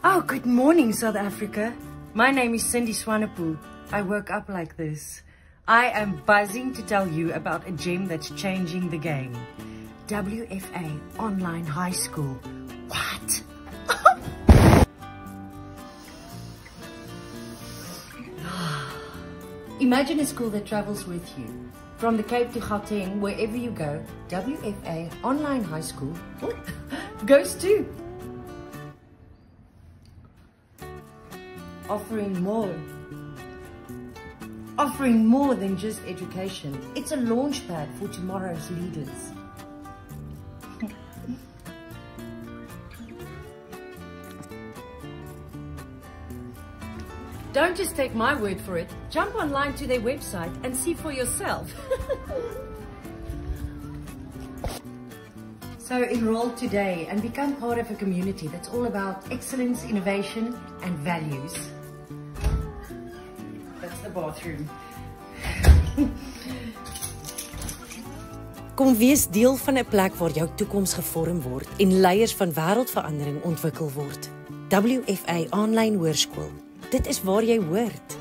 Oh, good morning, South Africa. My name is Cindy Swanepoel. I woke up like this. I am buzzing to tell you about a gem that's changing the game. WFA Online High School. What? Imagine a school that travels with you. From the Cape to Gauteng, wherever you go, WFA Online High School goes too. Offering more than just education. It's a launchpad for tomorrow's leaders. Don't just take my word for it. Jump online to their website and see for yourself. So enroll today and become part of a community that's all about excellence, innovation and values. That's the bathroom. Kom wees deel van 'n plek waar jou toekoms gevorm word en leiers van wêreldverandering ontwikkel word. WFA Online Hoërskool. Dit is waar jy hoort.